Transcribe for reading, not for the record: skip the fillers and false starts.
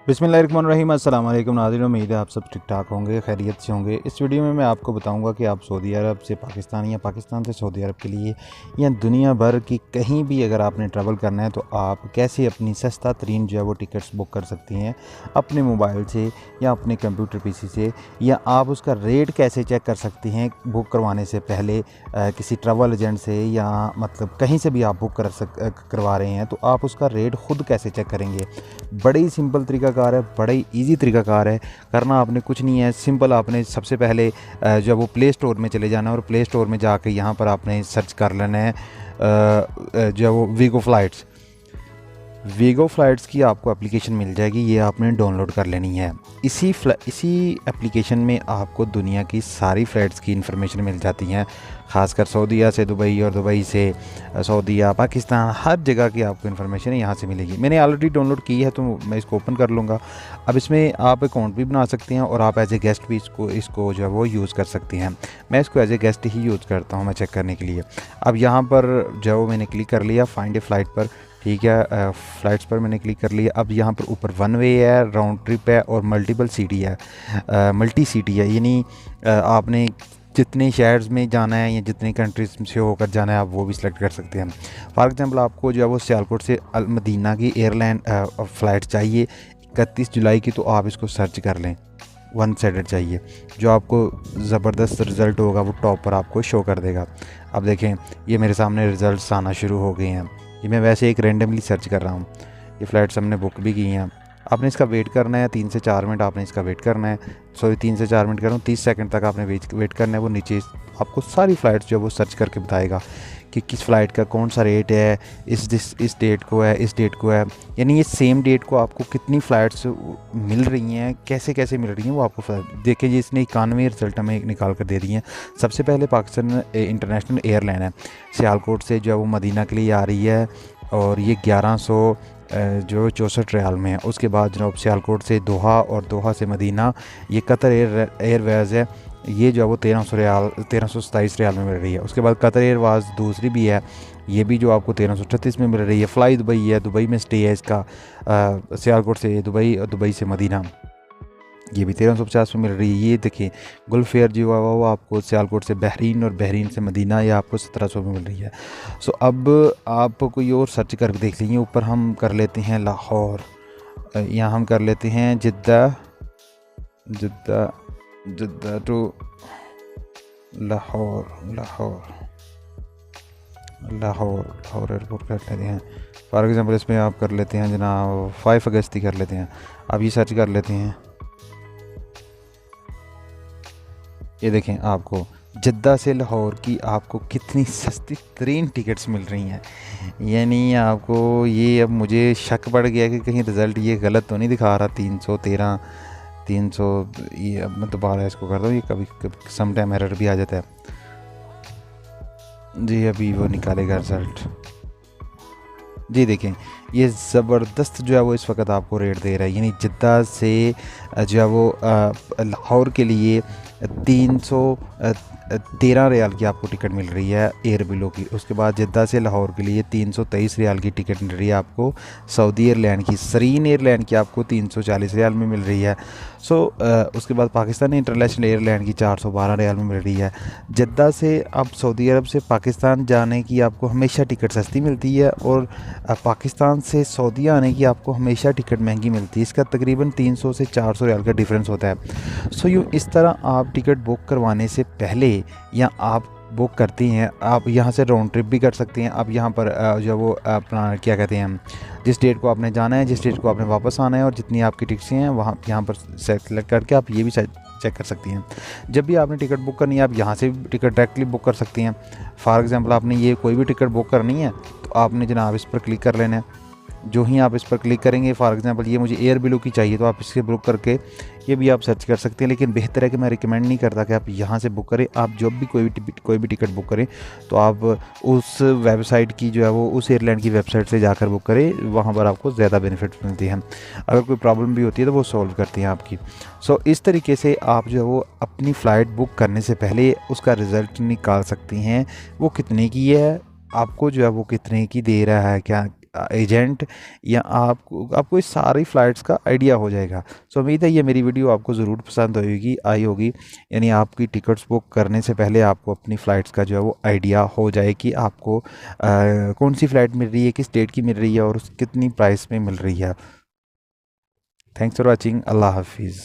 बिस्मिल्लाहिर्रहमानिर्रहीम। अस्सलाम वालेकुम नाज़रीन, उम्मीद है आप सब ठीक ठाक होंगे, खैरियत से होंगे। इस वीडियो में मैं आपको बताऊंगा कि आप सऊदी अरब से पाकिस्तान या पाकिस्तान से सऊदी अरब के लिए या दुनिया भर की कहीं भी अगर आपने ट्रैवल करना है तो आप कैसे अपनी सस्ता तरीन जो है वो टिकट्स बुक कर सकती हैं अपने मोबाइल से या अपने कंप्यूटर पीसी से, या आप उसका रेट कैसे चेक कर सकती हैं बुक करवाने से पहले किसी ट्रैवल एजेंट से, या मतलब कहीं से भी आप बुक करवा रहे हैं तो आप उसका रेट ख़ुद कैसे चेक करेंगे। बड़े ही सिंपल तरीकाकार है, बड़ा ही ईजी तरीकाकार है। करना आपने कुछ नहीं है, सिंपल आपने सबसे पहले जब वो प्ले स्टोर में चले जाना है और प्ले स्टोर में जाके यहाँ पर आपने सर्च कर लेना है जो वो वीगो फ़्लाइट्स की आपको एप्लीकेशन मिल जाएगी, ये आपने डाउनलोड कर लेनी है। इसी एप्लीकेशन में आपको दुनिया की सारी फ़्लाइट्स की इन्फॉर्मेशन मिल जाती हैं, ख़ासकर सऊदीया से दुबई और दुबई से सऊदीया, पाकिस्तान, हर जगह की आपको इन्फॉर्मेशन यहाँ से मिलेगी। मैंने ऑलरेडी डाउनलोड की है तो मैं इसको ओपन कर लूँगा। अब इसमें आप अकाउंट भी बना सकते हैं और आप एज ए गेस्ट भी इसको जो है वो यूज़ कर सकती हैं। मैं इसको एज ए गेस्ट ही यूज़ करता हूँ मैं चेक करने के लिए। अब यहाँ पर जो मैंने क्लिक कर लिया फाइंड ए फ़्लाइट पर, ठीक है, फ़्लाइट्स पर मैंने क्लिक कर लिया। अब यहाँ पर ऊपर वन वे है, राउंड ट्रिप है और मल्टी सिटी है, यानी आपने जितने शहर्स में जाना है या जितनी कंट्रीज से होकर जाना है आप वो भी सिलेक्ट कर सकते हैं। फॉर एग्ज़ाम्पल आपको जो है वो सियालकोट से अल मदीना की एयरलाइन फ़्लाइट चाहिए 31 जुलाई की, तो आप इसको सर्च कर लें, वन साइडेड चाहिए, जो आपको ज़बरदस्त रिज़ल्ट होगा वो टॉप पर आपको शो कर देगा। अब देखें ये मेरे सामने रिज़ल्ट्स आना शुरू हो गए हैं। ये मैं वैसे एक रैंडमली सर्च कर रहा हूँ। ये फ़्लाइट्स हमने बुक भी की हैं। आपने इसका वेट करना है 3 से 4 मिनट, आपने इसका वेट करना है। 3 से 4 मिनट कर रहा हूँ, 30 सेकंड तक आपने वेट करना है। वो नीचे आपको सारी फ़्लाइट्स जो है वो सर्च करके बताएगा कि किस फ़्लाइट का कौन सा रेट है, इस डेट को है, इस डेट को है, यानी ये सेम डेट को आपको कितनी फ़्लाइट्स मिल रही हैं, कैसे कैसे मिल रही हैं वो आपको देखिए जी। इसने 91 रिज़ल्ट हमें निकाल कर दे दिए हैं। सबसे पहले पाकिस्तान इंटरनेशनल एयरलाइन है, सियालकोट से जो है वो मदीना के लिए आ रही है और ये 1164 रियाल में है। उसके बाद जनाब सियालकोट से दोहा और दोहा से मदीना ये कतर एयरवेज़ है, ये जो है वो 1327 रियाल में मिल रही है। उसके बाद कतर एयरवेज़ दूसरी भी है, ये भी जो आपको 1338 में मिल रही है। फ़्लाई दुबई है, दुबई में स्टे है इसका, सियालकोट से दुबई और दुबई से मदीना ये भी 1350 में मिल रही है। ये देखिए गुल्फ एयर जो है वो आपको सियालकोट से बहरीन और बहरीन से मदीना ये आपको 1700 में मिल रही है। सो अब आप कोई और सर्च करके देख लीजिए। ऊपर हम कर लेते हैं लाहौर, यहाँ हम कर लेते हैं जिद्दा टू लाहौर एयरपोर्ट कर लेते हैं। फॉर एग्ज़ाम्पल इसमें आप कर लेते हैं जनाब 5 अगस्त ही कर लेते हैं। अब ये सर्च कर लेते हैं। ये देखें आपको जद्दा से लाहौर की आपको कितनी सस्ती तरीन टिकट्स मिल रही हैं। यानी आपको ये अब मुझे शक पड़ गया कि कहीं रिज़ल्ट ये गलत तो नहीं दिखा रहा। 300 ये अब मैं दोबारा इसको करता हूँ, ये कभी सम टाइम एरर भी आ जाता है जी। अभी वो निकालेगा रिज़ल्ट जी। देखें ये ज़बरदस्त जो है वो इस वक्त आपको रेट दे रहा है, यानी जद्दा से जो है वो लाहौर के लिए 313 रियाल की आपको टिकट मिल रही है एयर बिलो की। उसके बाद जद्दा से लाहौर के लिए 323 रियाल की टिकट मिल रही है आपको सऊदी एयरलाइन की। सरीन एयरलाइन की आपको 340 रियाल में मिल रही है। उसके बाद पाकिस्तान इंटरनेशनल एयरलाइन की 412 रियाल में मिल रही है। जद्दा से अब सऊदी अरब से पाकिस्तान जाने की आपको हमेशा टिकट सस्ती मिलती है और पाकिस्तान से सऊदी आने की आपको हमेशा टिकट महंगी मिलती है। इसका तकरीबन 300 से 400 रियाल का डिफरेंस होता है। यूँ इस तरह आप टिकट बुक करवाने से पहले या आप बुक करती हैं, आप यहाँ से राउंड ट्रिप भी कर सकती हैं। आप यहाँ पर जो वो अपना क्या कहते हैं, जिस डेट को आपने जाना है, जिस डेट को आपने वापस आना है और जितनी आपकी टिकट्स हैं वहाँ यहाँ पर सेलेक्ट करके आप ये भी चेक कर सकती हैं। जब भी आपने टिकट बुक करनी है आप यहाँ से भी टिकट डायरेक्टली बुक कर सकती हैं। फॉर एग्ज़ाम्पल आपने ये कोई भी टिकट बुक करनी है तो आपने जनाब इस पर क्लिक कर लेना है। जो ही आप इस पर क्लिक करेंगे, फॉर एग्ज़ाम्पल ये मुझे एयर बिलो की चाहिए तो आप इससे बुक करके ये भी आप सर्च कर सकते हैं। लेकिन बेहतर है कि मैं रिकमेंड नहीं करता कि आप यहाँ से बुक करें। आप जब भी कोई भी टिकट बुक करें तो आप उस वेबसाइट की जो है वो उस एयरलाइन की वेबसाइट से जाकर बुक करें, वहाँ पर आपको ज़्यादा बेनिफिट मिलती हैं। अगर कोई प्रॉब्लम भी होती है तो वो सॉल्व करती हैं आपकी। इस तरीके से आप जो है वो अपनी फ़्लाइट बुक करने से पहले उसका रिज़ल्ट निकाल सकती हैं, वो कितने की है, आपको जो है वो कितने की दे रहा है, क्या एजेंट या आपको इस सारी फ़्लाइट्स का आइडिया हो जाएगा। सो उम्मीद है ये मेरी वीडियो आपको ज़रूर पसंद आई होगी, यानी आपकी टिकट्स बुक करने से पहले आपको अपनी फ़्लाइट्स का जो है वो आइडिया हो जाए कि आपको कौन सी फ़्लाइट मिल रही है, किस डेट की मिल रही है और कितनी प्राइस में मिल रही है। Thanks for watching. अल्लाह हाफिज़।